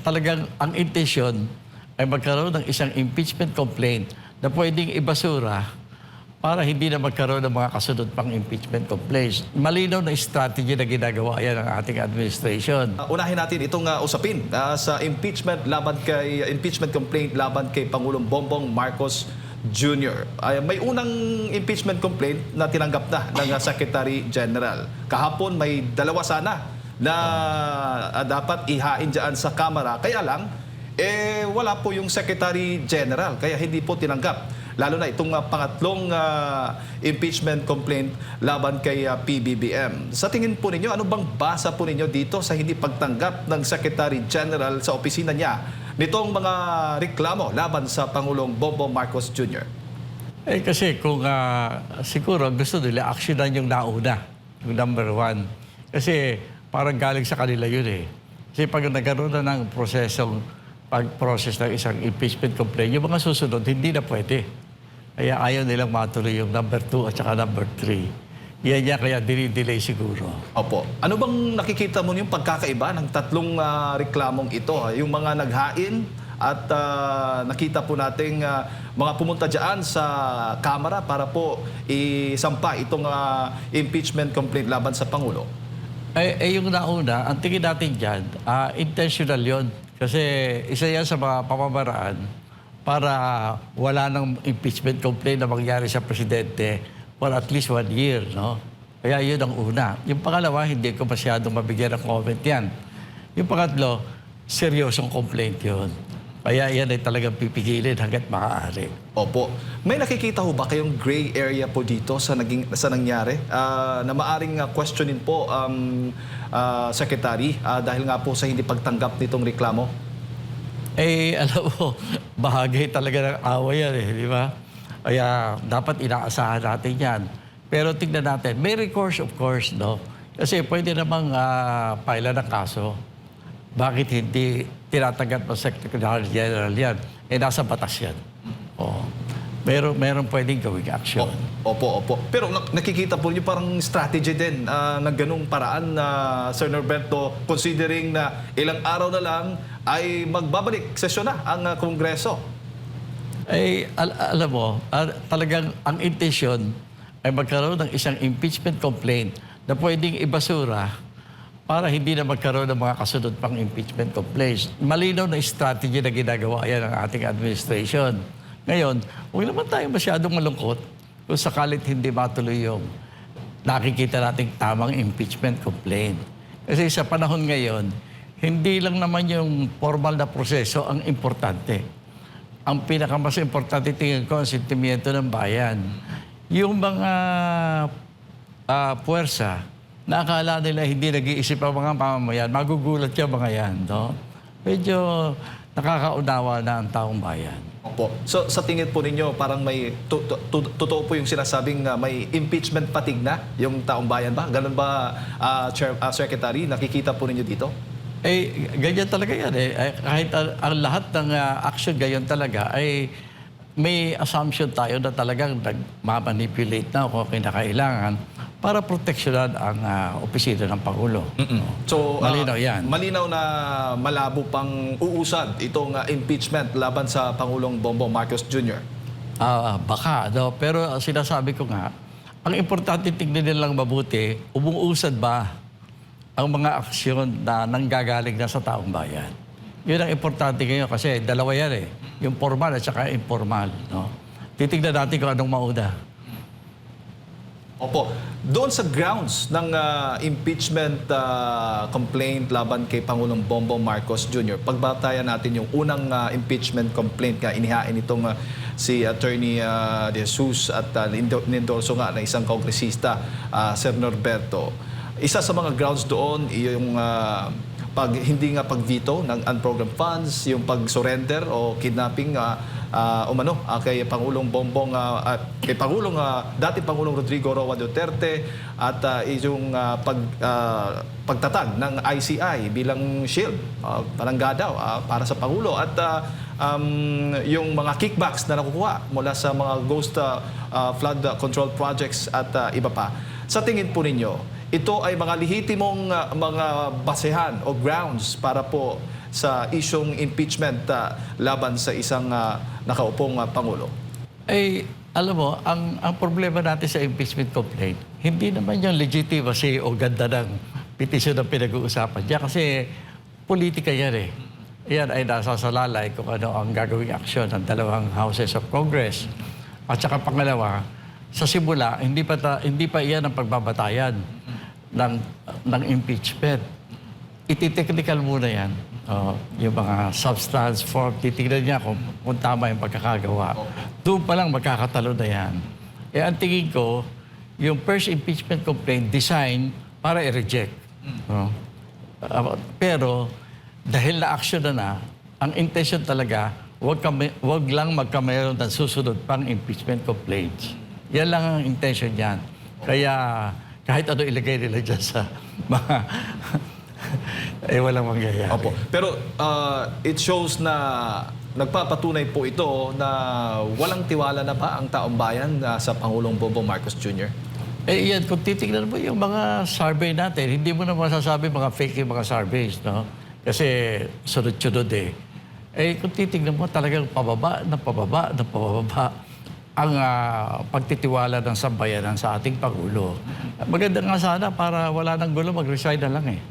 talagang ang intensyon ay magkaroon ng isang impeachment complaint na pwedeng ibasura para hindi na magkaroon ng mga kasunod pang impeachment complaints. Malinaw na strategy na ginagawa yan ng ating administration. Unahin natin itong usapin sa impeachment complaint laban kay Pangulong Bongbong Marcos Jr. May unang impeachment complaint na tinanggap na ng Secretary General. Kahapon may dalawa sana na dapat ihain dyan sa Kamara. Kaya lang, wala po yung Secretary General. Kaya hindi po tinanggap. Lalo na itong pangatlong impeachment complaint laban kay PBBM. Sa tingin po ninyo, ano bang basa po ninyo dito sa hindi pagtanggap ng Secretary General sa opisina niya nitong mga reklamo laban sa Pangulong Bongbong Marcos Jr.? Kasi kung siguro gusto nila actionan yung nauna, yung number one. Kasi parang galing sa kanila yun eh. Kasi pag nagkaroon na ng pag-process ng isang impeachment complaint, yung mga susunod, hindi na pwede. Kaya ayaw nilang matuloy yung number 2 at saka number 3. Yan niya kaya dinidelay siguro. Opo. Ano bang nakikita mo yung pagkakaiba ng tatlong reklamong ito? Yung mga naghain at nakita po nating mga pumunta dyan sa Kamara para po isampa itong impeachment complaint laban sa Pangulo. Yung nauna, ang tingin natin dyan, intentional yon. Kasi isa yan sa mga pamamaraan para wala ng impeachment complaint na mangyari sa presidente for at least 1 year, no? Kaya yun ang una. Yung pangalawa, hindi ko masyadong mabigyan ng comment yan. Yung pangatlo, seryosong complaint yun. Kaya yan ay talagang pipigilin hanggat maaari. Opo. May nakikita ho ba kayong gray area po dito sa nangyari? Na maaring questionin po, Secretary, dahil nga po sa hindi pagtanggap nitong reklamo? Alam mo, bahagi talaga ng away yan eh, di ba? Kaya dapat inaasahan natin yan. Pero tingnan natin, may recourse of course, no? Kasi pwede namang paila ng kaso. Bakit hindi tinatanggap ng Secretary General yan? Nasa batas yan. Oo. Meron pwedeng gawing action. Opo. Pero nakikita po niyo parang strategy din ng ganung paraan na Sir Norberto, considering na ilang araw na lang ay magbabalik sesyon na ang Kongreso. Alam mo, talagang ang intensyon ay magkaroon ng isang impeachment complaint na pwedeng ibasura para hindi na magkaroon ng mga kasunod pang impeachment complaints. Malinaw na strategy na ginagawa yan ng ating administration. Ngayon, huwag naman tayo masyadong malungkot kung sakalit hindi matuloy yung nakikita nating tamang impeachment complaint. Kasi sa panahon ngayon, hindi lang naman yung formal na proseso ang importante. Ang pinakamas importante tingin ko ang sentimiento ng bayan. Yung mga puwersa na akala nila hindi nag-iisip ang mga mamamayan, magugulat yung mga yan, no? Medyo nakakaunawa na ang taong bayan. Opo. So sa tingin po ninyo, parang may totoo po yung sinasabing may impeachment fatigue na yung taong bayan ba? Ganun ba, Secretary? Nakikita po ninyo dito? Ganyan talaga yan eh. Kahit ang lahat ng action ganyan talaga ay may assumption tayo na talagang nagmamanipulate na kung kinakailangan para proteksyonan ang opisina ng Pangulo. So, malinaw yan. Malinaw na malabo pang uusad itong impeachment laban sa Pangulong Bongbong Marcos Jr. Baka, no? Pero sinasabi ko nga, ang importante tignan nilang mabuti, umuusad ba ang mga aksyon na nanggagaling na sa taong bayan. Yun ang importante ngayon kasi dalawa yan eh. Yung formal at saka informal. No? Titignan natin kung anong mauna. Opo. Doon sa grounds ng impeachment complaint laban kay Pangulong Bongbong Marcos Jr., pagbatayan natin yung unang impeachment complaint na inihain itong si Attorney De Jesus at nindorso nga na isang kongresista, Sir Norberto. Isa sa mga grounds doon, yung hindi nga pag-veto ng unprogrammed funds, yung pag-surrender o kidnapping kay Pangulong Bongbong at kay dating Pangulong Rodrigo Roa Duterte at yung pagtatag ng ICI bilang shield, palangga daw para sa Pangulo at yung mga kickbacks na nakukuha mula sa mga ghost flood control projects at iba pa. Sa tingin po ninyo, ito ay mga lehitimong mga basehan o grounds para po sa isyong impeachment laban sa isang nakaupong Pangulo? Alam mo, ang problema natin sa impeachment complaint, hindi naman yung legitimacy o ganda ng petisyon na pinag-uusapan diyan kasi politika yan eh. Yan ay nasasalalay kung ano ang gagawing aksyon ng dalawang houses of Congress. At saka pangalawa, sa simula, hindi pa iyan ang pagbabatayan ng impeachment. Iti-technical muna yan. Yung mga substance, form, titignan niya kung tama yung pagkakagawa. Doon pa lang magkakatalo na yan. Ang tingin ko, yung first impeachment complaint design para i-reject. Pero dahil na-action na, ang intention talaga, wag lang magkameron ng susunod pang impeachment complaints. Yan lang ang intention niyan. Kaya kahit ano ilagay nila dyan sa mga walang mangyayari. Opo. Pero it shows na nagpapatunay po ito na walang tiwala na ba ang taong bayan sa Pangulong Bongbong Marcos Jr.? Yan, kung titignan mo yung mga survey natin, hindi mo na masasabi mga fake yung mga surveys, no? Kasi sunod-sunod eh. Kung titignan mo talagang pababa ang pagtitiwala ng sambayanan sa ating Pangulo. Maganda nga sana para wala nang gulo, mag-resign na lang eh.